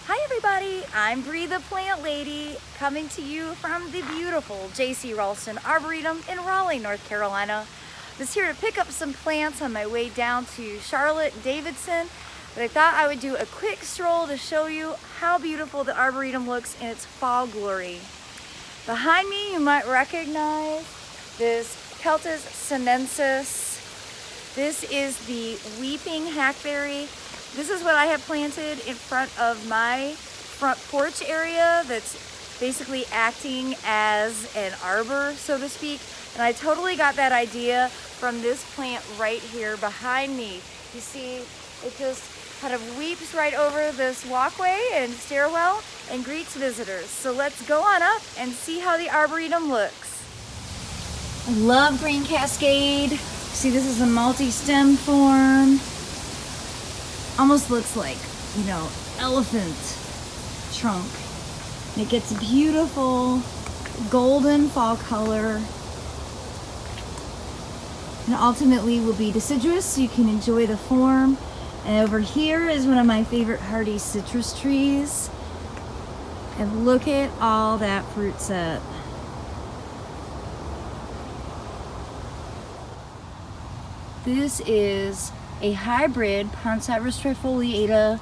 Hi everybody, I'm Bree the Plant Lady, coming to you from the beautiful JC Raulston Arboretum in Raleigh, North Carolina. I was here to pick up some plants on my way down to Charlotte Davidson, but I thought I would do a quick stroll to show you how beautiful the Arboretum looks in its fall glory. Behind me you might recognize this Peltis sinensis. This is the weeping hackberry. This is what I have planted in front of my front porch area that's basically acting as an arbor, so to speak. And I totally got that idea from this plant right here behind me. You see, it just kind of weeps right over this walkway and stairwell and greets visitors. So let's go on up and see how the Arboretum looks. I love green cascade. See, this is a multi-stem form. Almost looks like, elephant trunk. And it gets a beautiful golden fall color. And ultimately will be deciduous, so you can enjoy the form. And over here is one of my favorite hardy citrus trees. And look at all that fruit set. This is a hybrid Poncirus trifoliata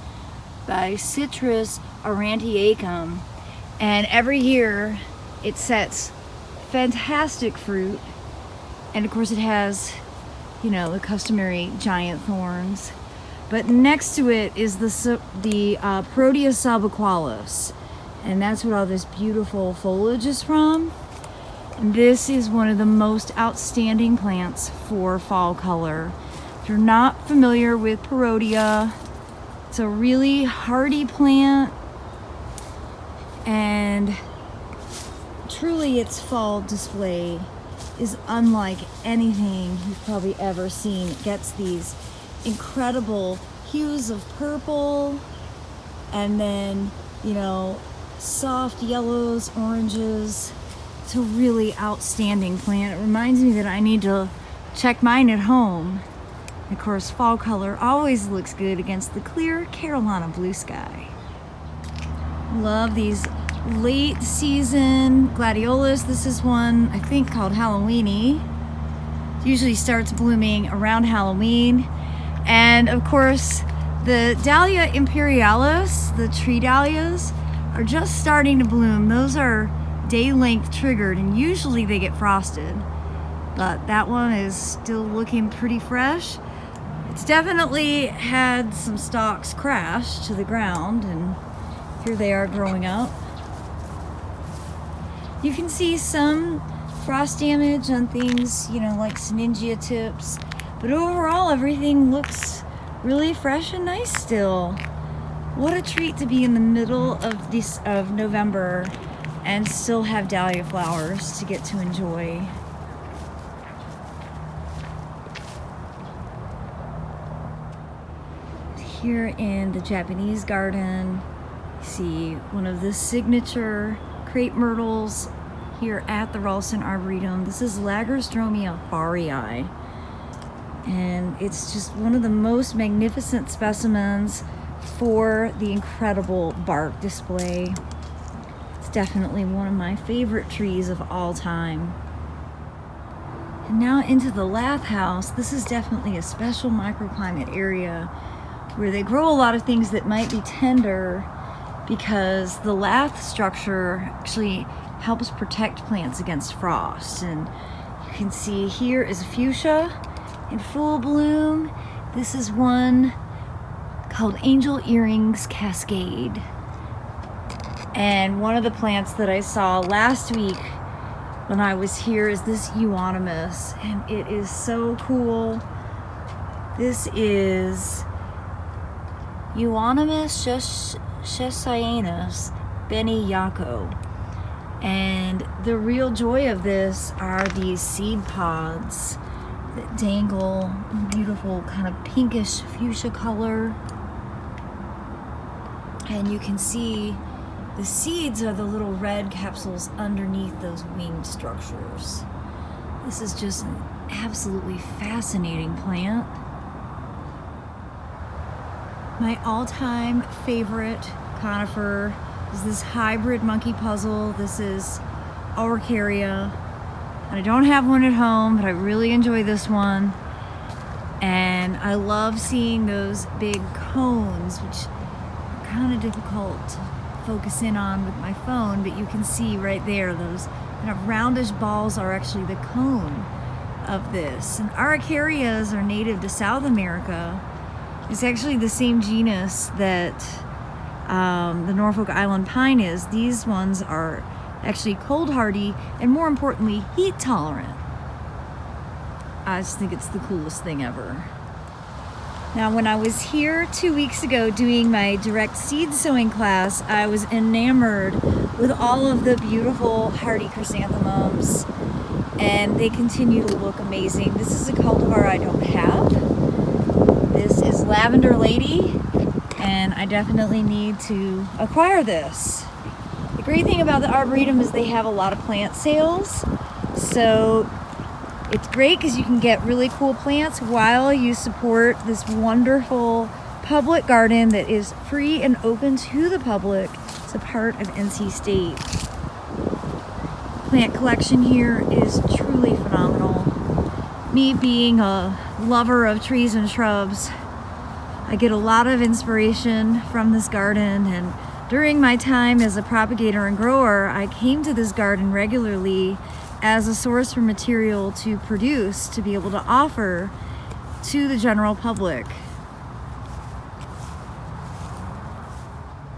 by Citrus aurantiacum, and every year it sets fantastic fruit, and of course it has, the customary giant thorns. But next to it is the Proteus salvaqualis, and that's what all this beautiful foliage is from. And this is one of the most outstanding plants for fall color. If you're not familiar with Perotea, it's a really hardy plant, and truly its fall display is unlike anything you've probably ever seen. It gets these incredible hues of purple, and then, soft yellows, oranges. It's a really outstanding plant. It reminds me that I need to check mine at home. Of course, fall color always looks good against the clear Carolina blue sky. Love these late season gladiolus. This is one I think called Halloweeny. It usually starts blooming around Halloween. And of course, the Dahlia imperialis, the tree dahlias, are just starting to bloom. Those are day length triggered, and usually they get frosted. But that one is still looking pretty fresh. It's definitely had some stalks crash to the ground, and here they are growing up. You can see some frost damage on things, like syningia tips, but overall everything looks really fresh and nice still. What a treat to be in the middle of November and still have dahlia flowers to get to enjoy. Here in the Japanese garden, you see one of the signature crepe myrtles here at the Raulston Arboretum. This is Lagersdromia farii, and it's just one of the most magnificent specimens for the incredible bark display. It's definitely one of my favorite trees of all time. And now into the lath house. This is definitely a special microclimate area where they grow a lot of things that might be tender, because the lath structure actually helps protect plants against frost. And you can see here is a fuchsia in full bloom. This is one called Angel Earrings Cascade. And one of the plants that I saw last week when I was here is this euonymus, and it is so cool. This is Euonymus chessianus Benny Yako. And the real joy of this are these seed pods that dangle in beautiful kind of pinkish fuchsia color. And you can see the seeds are the little red capsules underneath those winged structures. This is just an absolutely fascinating plant. My all-time favorite conifer. Is this hybrid monkey puzzle. This is Arboretum. And I don't have one at home, but I really enjoy this one. And I love seeing those big cones, which are kind of difficult to focus in on with my phone, but you can see right there, those kind of roundish balls are actually the cone of this. And araucarias are native to South America. It's actually the same genus that the Norfolk Island pine is. These ones are actually cold hardy and, more importantly, heat tolerant. I just think it's the coolest thing ever. Now, when I was here 2 weeks ago doing my direct seed sowing class, I was enamored with all of the beautiful hardy chrysanthemums, and they continue to look amazing. This is a cultivar I don't have. This is Lavender Lady, and I definitely need to acquire this. The great thing about the Arboretum is they have a lot of plant sales, so it's great because you can get really cool plants while you support this wonderful public garden that is free and open to the public. It's a part of NC State. Plant collection here is truly phenomenal. Me being a lover of trees and shrubs, I get a lot of inspiration from this garden, and during my time as a propagator and grower, I came to this garden regularly as a source for material to produce, to be able to offer to the general public.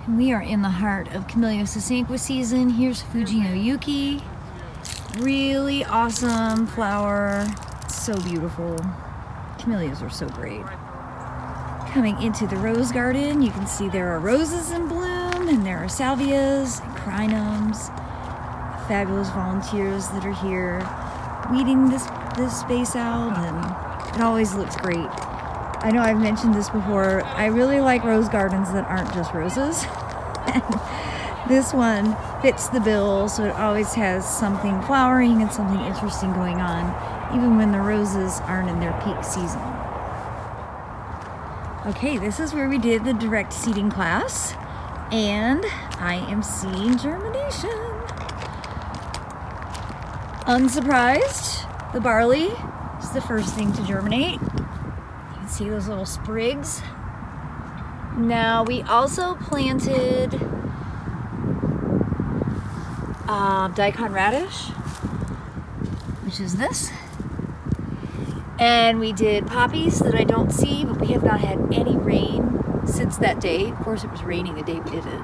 And we are in the heart of Camellia sasanqua season. Here's Fuji no Yuki. Really awesome flower. So beautiful. Camellias are so great. Coming into the rose garden, you can see there are roses in bloom, and there are salvias and crinums. Fabulous volunteers that are here weeding this space out, and it always looks great. I know I've mentioned this before. I really like rose gardens that aren't just roses. This one fits the bill, so it always has something flowering and something interesting going on, even when the roses aren't in their peak season. Okay, this is where we did the direct seeding class, and I am seeing germination. Unsurprised, the barley is the first thing to germinate. You can see those little sprigs. Now, we also planted Daikon Radish, which is this. And we did poppies that I don't see, but we have not had any rain since that day. Of course, it was raining the day we did it.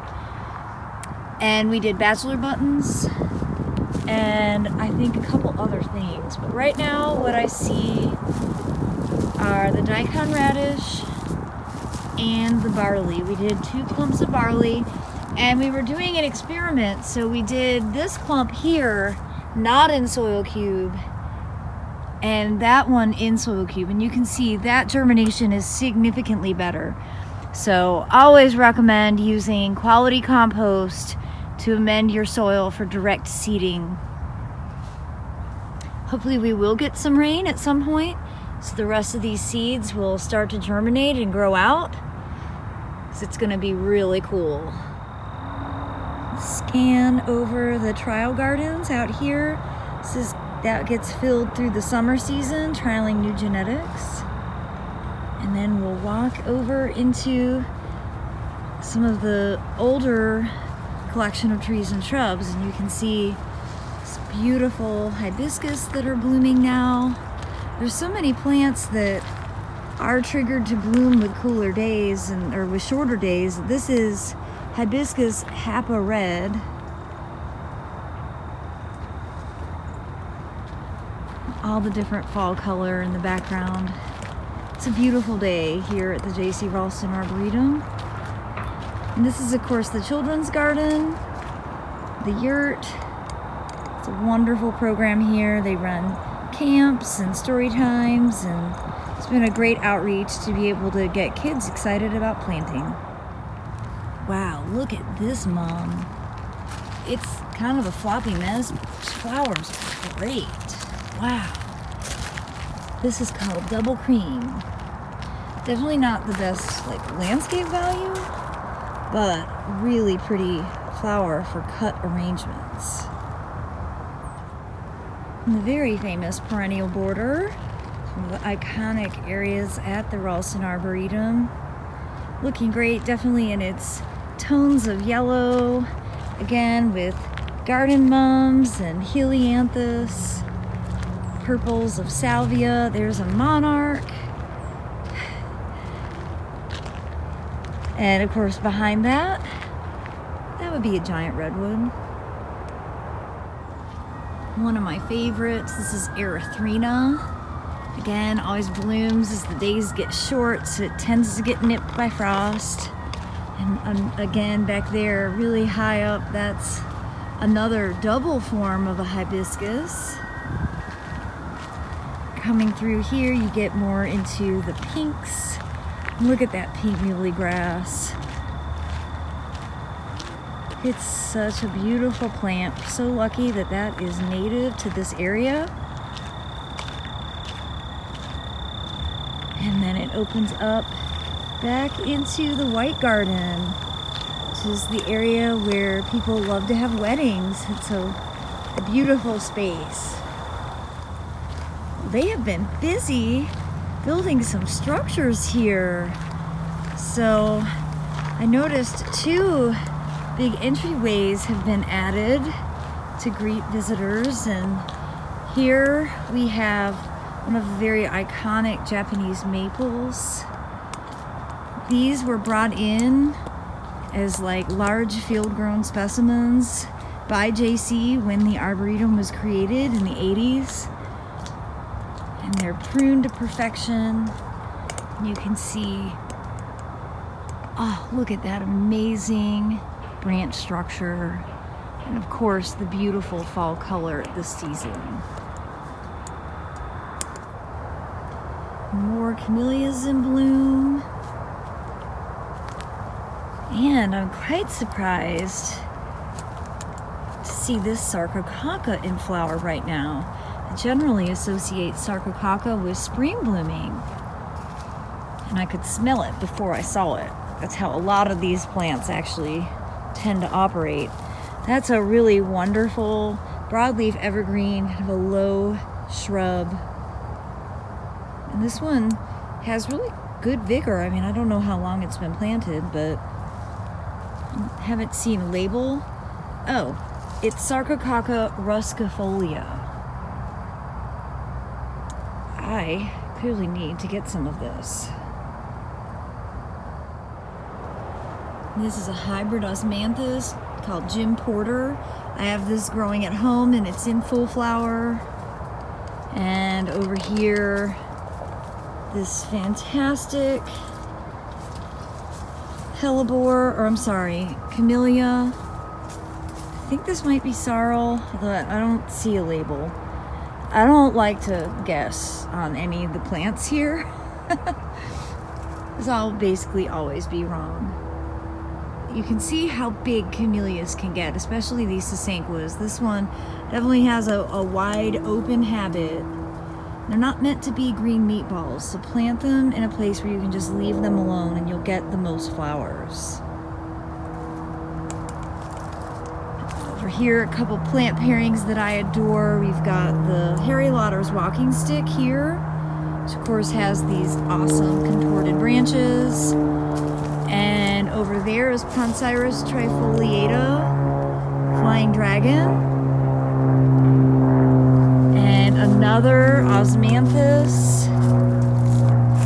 And we did bachelor buttons, and I think a couple other things. But right now, what I see are the Daikon Radish and the barley. We did 2 clumps of barley, and we were doing an experiment. So we did this clump here, not in soil cube, and that one in soil cube, and you can see that germination is significantly better. So always recommend using quality compost to amend your soil for direct seeding. Hopefully we will get some rain at some point, so the rest of these seeds will start to germinate and grow out. So it's going to be really cool. Scan over the trial gardens out here. This is that gets filled through the summer season, trialing new genetics. And then we'll walk over into some of the older collection of trees and shrubs, and you can see this beautiful hibiscus that are blooming now. There's so many plants that are triggered to bloom with cooler days or with shorter days. This is hibiscus Hapa Red. All the different fall color in the background. It's a beautiful day here at the JC Raulston Arboretum. And this is, of course, the children's garden, the yurt. It's a wonderful program here. They run camps and story times, and it's been a great outreach to be able to get kids excited about planting. Wow, look at this, Mom. It's kind of a floppy mess. Flowers are great. Wow. This is called Double Cream. Definitely not the best landscape value, but really pretty flower for cut arrangements. And the very famous perennial border, one of the iconic areas at the Raulston Arboretum. Looking great, definitely in its tones of yellow, again with garden mums and helianthus, purples of salvia. There's a monarch. And of course behind that would be a giant redwood. One of my favorites, this is erythrina. Again, always blooms as the days get short, so it tends to get nipped by frost. And again, back there, really high up, that's another double form of a hibiscus. Coming through here, you get more into the pinks. Look at that pink muhly grass. It's such a beautiful plant. So lucky that that is native to this area. And then it opens up back into the White Garden, which is the area where people love to have weddings. It's a beautiful space. They have been busy building some structures here. So I noticed 2 big entryways have been added to greet visitors, and here we have one of the very iconic Japanese maples. These were brought in as like large field-grown specimens by JC when the Arboretum was created in the 80s. And they're pruned to perfection. You can see, oh, look at that amazing branch structure. And of course, the beautiful fall color this season. More camellias in bloom. And I'm quite surprised to see this sarcococca in flower right now. I generally associate sarcococca with spring blooming. And I could smell it before I saw it. That's how a lot of these plants actually tend to operate. That's a really wonderful broadleaf evergreen, kind of a low shrub. And this one has really good vigor. I mean, I don't know how long it's been planted, but I haven't seen a label. Oh, it's Sarcococca ruscifolia. I clearly need to get some of this. This is a hybrid osmanthus called Jim Porter. I have this growing at home and it's in full flower. And over here, this fantastic hellebore, or I'm sorry, camellia. I think this might be sorrel, although I don't see a label. I don't like to guess on any of the plants here, because I'll basically always be wrong. You can see how big camellias can get, especially these sasanquas. This one definitely has a wide open habit. They're not meant to be green meatballs, so plant them in a place where you can just leave them alone and you'll get the most flowers. Over here, a couple plant pairings that I adore. We've got the Harry Lauder's walking stick here, which of course has these awesome contorted branches. And over there is Poncirus trifoliata, flying dragon. And another osmanthus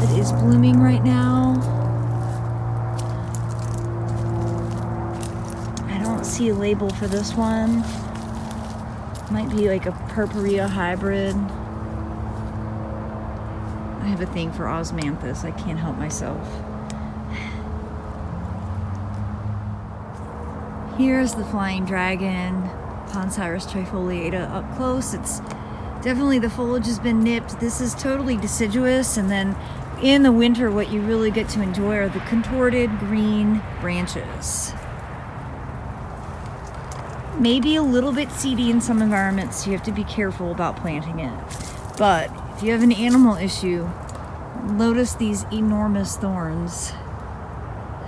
that is blooming right now. I don't see a label for this one. Might be like a purpurea hybrid. I have a thing for osmanthus. I can't help myself. Here's the flying dragon, Poncirus trifoliata up close. It's definitely, the foliage has been nipped. This is totally deciduous, and then in the winter what you really get to enjoy are the contorted green branches. Maybe a little bit seedy in some environments, so you have to be careful about planting it. But if you have an animal issue, notice these enormous thorns.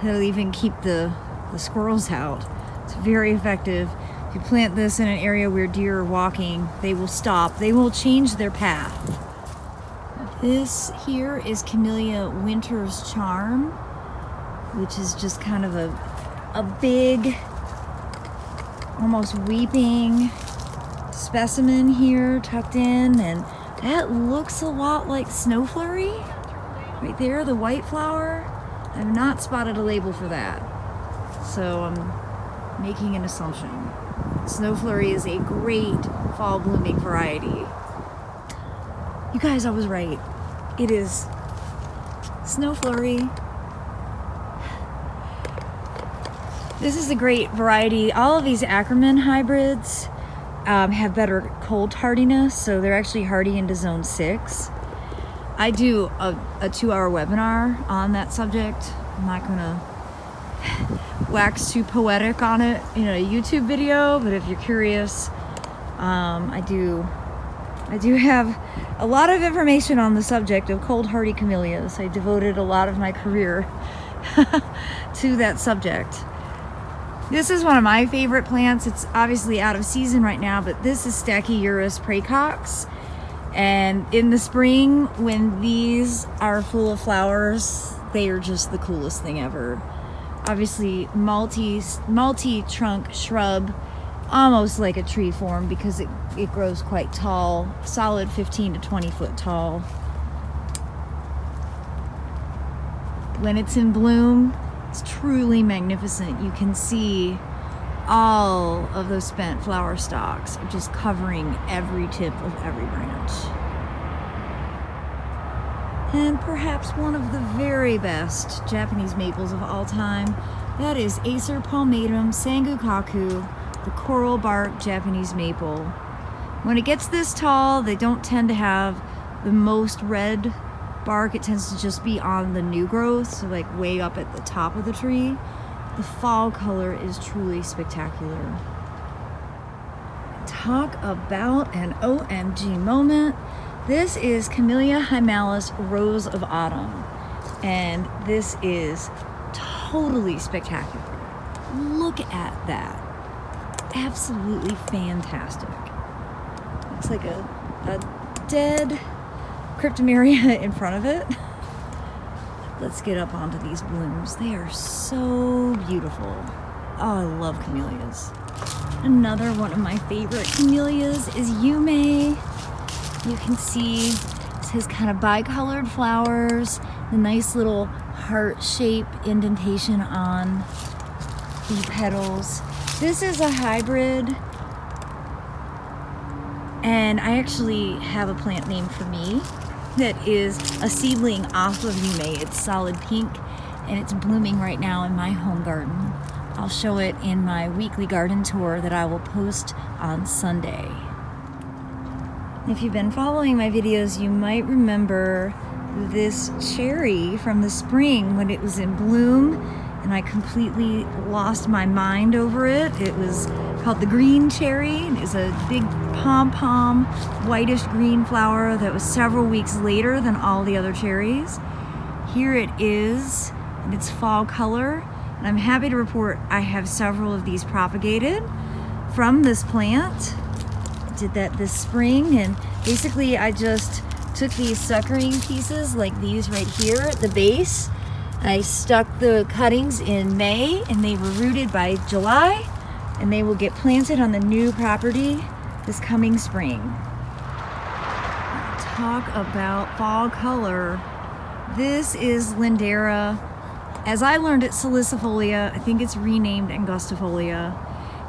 They'll even keep the the squirrels out. It's very effective. If you plant this in an area where deer are walking, they will stop. They will change their path. This here is Camellia Winter's Charm, which is just kind of a big, almost weeping specimen here tucked in, and that looks a lot like Snow Flurry. Right there, the white flower. I've not spotted a label for that, so I'm making an assumption. Snow Flurry is a great fall blooming variety. You guys, I was right. It is Snow Flurry. This is a great variety. All of these Ackerman hybrids have better cold hardiness, so they're actually hardy into zone 6. I do a 2-hour webinar on that subject. I'm not gonna wax too poetic on it in a YouTube video, but if you're curious, I do have a lot of information on the subject of cold hardy camellias. I devoted a lot of my career to that subject. This is one of my favorite plants. It's obviously out of season right now, but this is Stachyurus praecox. And in the spring, when these are full of flowers, they are just the coolest thing ever. Obviously, multi-trunk shrub, almost like a tree form because it grows quite tall, solid 15 to 20 foot tall. When it's in bloom, it's truly magnificent. You can see all of those spent flower stalks just covering every tip of every branch. And perhaps one of the very best Japanese maples of all time, that is Acer palmatum sangukaku, the coral bark Japanese maple. When it gets this tall, they don't tend to have the most red bark. It tends to just be on the new growth, so like way up at the top of the tree. The fall color is truly spectacular. Talk about an OMG moment. This is Camellia hymalis Rose of Autumn, and this is totally spectacular. Look at that. Absolutely fantastic. Looks like a dead cryptomeria in front of it. Let's get up onto these blooms. They are so beautiful. Oh, I love camellias. Another one of my favorite camellias is Yume. You can see it has kind of bicolored flowers, the nice little heart-shaped indentation on the petals. This is a hybrid, and I actually have a plant named for me that is a seedling off of Yume. It's solid pink, and it's blooming right now in my home garden. I'll show it in my weekly garden tour that I will post on Sunday. If you've been following my videos, you might remember this cherry from the spring when it was in bloom, and I completely lost my mind over it. It was called the green cherry. It's a big pom-pom, whitish green flower that was several weeks later than all the other cherries. Here it is in its fall color, and I'm happy to report I have several of these propagated from this plant. I did that this spring, and basically I just took these suckering pieces like these right here at the base. I stuck the cuttings in May, and they were rooted by July, and they will get planted on the new property this coming spring. Talk about fall color. This is Lindera. As I learned at Salicifolia, I think it's renamed Angustifolia.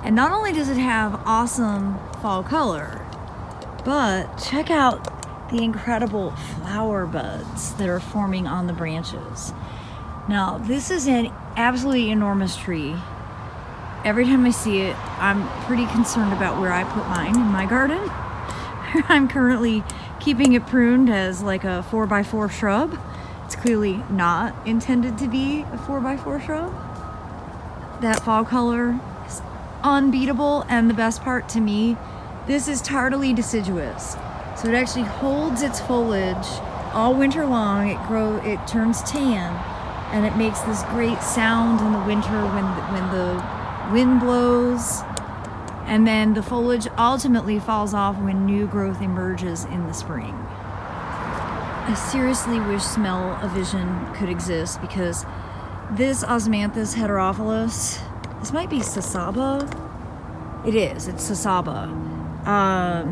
And not only does it have awesome fall color, but check out the incredible flower buds that are forming on the branches. Now, this is an absolutely enormous tree. Every time I see it, I'm pretty concerned about where I put mine in my garden. I'm currently keeping it pruned as like a 4x4 shrub. It's clearly not intended to be a 4x4 shrub. That fall color is unbeatable, and the best part to me, this is tardily deciduous. So it actually holds its foliage all winter long. It turns tan, and it makes this great sound in the winter when the wind blows, and then the foliage ultimately falls off when new growth emerges in the spring. I seriously wish smell-o-vision could exist, because this Osmanthus heterophyllus, this might be Sasaba. It is, it's Sasaba. I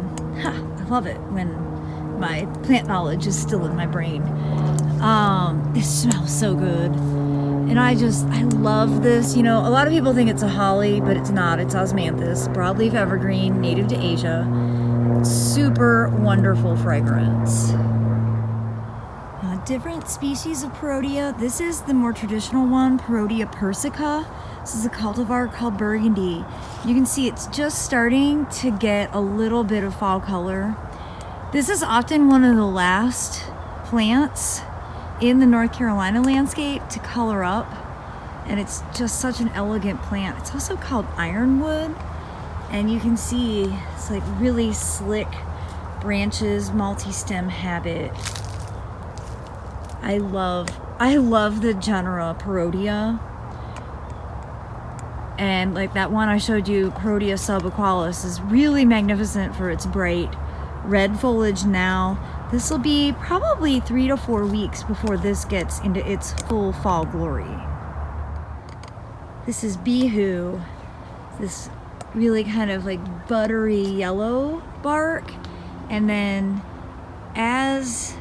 love it when my plant knowledge is still in my brain. It smells so good. And I love this. You know, a lot of people think it's a holly, but it's not. It's Osmanthus, broadleaf evergreen, native to Asia. Super wonderful fragrance. Different species of Perotea. This is the more traditional one, Perotea persica. This is a cultivar called Burgundy. You can see it's just starting to get a little bit of fall color. This is often one of the last plants in the North Carolina landscape to color up, and it's just such an elegant plant. It's also called ironwood, and you can see it's like really slick branches, multi-stem habit. I love the genera Perotea, and like that one I showed you, Perotea subaqualis, is really magnificent for its bright red foliage now. This will be probably 3 to 4 weeks before this gets into its full fall glory. This is Bihu, this really kind of like buttery yellow bark, and then as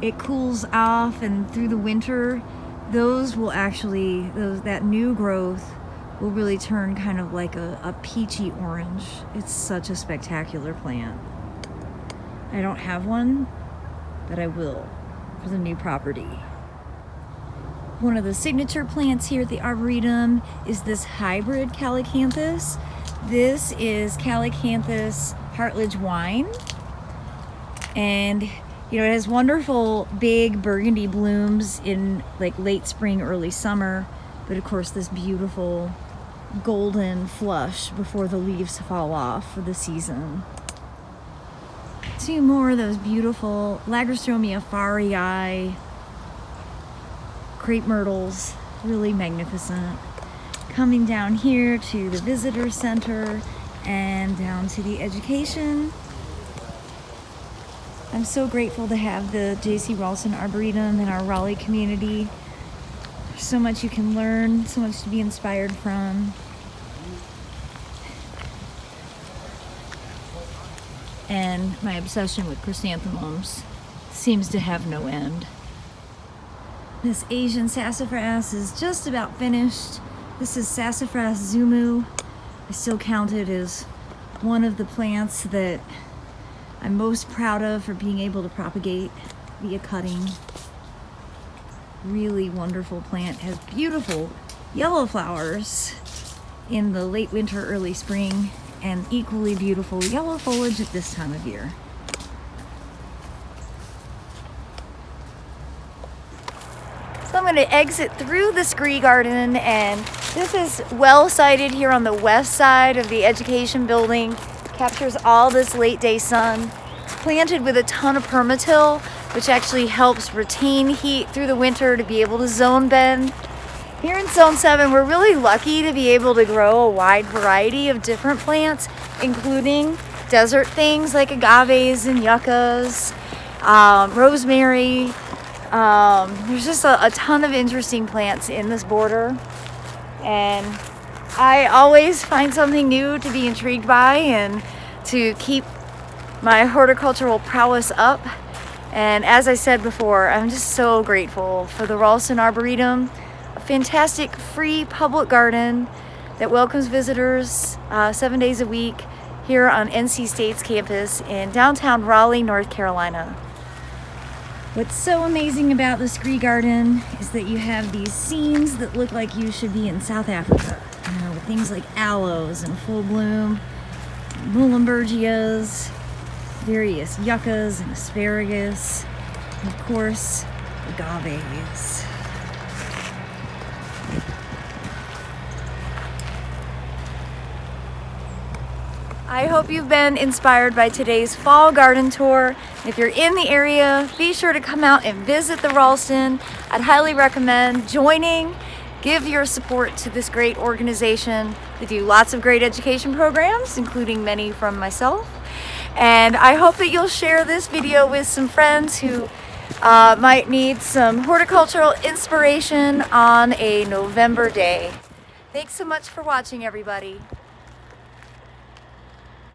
it cools off and through the winter, that new growth will really turn kind of like a peachy orange. It's such a spectacular plant. I don't have one, but I will for the new property. One of the signature plants here at the Arboretum is this hybrid Calycanthus. This is Calycanthus Hartlage wine, and you know, it has wonderful big burgundy blooms in like late spring, early summer, but of course this beautiful golden flush before the leaves fall off for the season. Two more of those beautiful Lagerstromia farii crepe myrtles, really magnificent. Coming down here to the visitor center and down to the education. I'm so grateful to have the JC Raulston Arboretum in our Raleigh community. There's so much you can learn, so much to be inspired from. And my obsession with chrysanthemums seems to have no end. This Asian sassafras is just about finished. This is Sassafras Zumu. I still count it as one of the plants that I'm most proud of for being able to propagate via cutting. Really wonderful plant. Has beautiful yellow flowers in the late winter, early spring, and equally beautiful yellow foliage at this time of year. So I'm going to exit through the scree garden, and this is well sited here on the west side of the education building. Captures all this late day sun. Planted with a ton of permatill, which actually helps retain heat through the winter to be able to zone bend. Here in Zone 7, we're really lucky to be able to grow a wide variety of different plants, including desert things like agaves and yuccas, rosemary. There's just a ton of interesting plants in this border, and I always find something new to be intrigued by and to keep my horticultural prowess up. And as I said before, I'm just so grateful for the Raulston Arboretum, a fantastic free public garden that welcomes visitors 7 days a week here on NC State's campus in downtown Raleigh, North Carolina. What's so amazing about the scree garden is that you have these scenes that look like you should be in South Africa, you know, with things like aloes in full bloom, muhlenbergias, various yuccas and asparagus, and of course, agaves. I hope you've been inspired by today's fall garden tour. If you're in the area, be sure to come out and visit the Raulston. I'd highly recommend joining. Give your support to this great organization. They do lots of great education programs, including many from myself. And I hope that you'll share this video with some friends who might need some horticultural inspiration on a November day. Thanks so much for watching, everybody.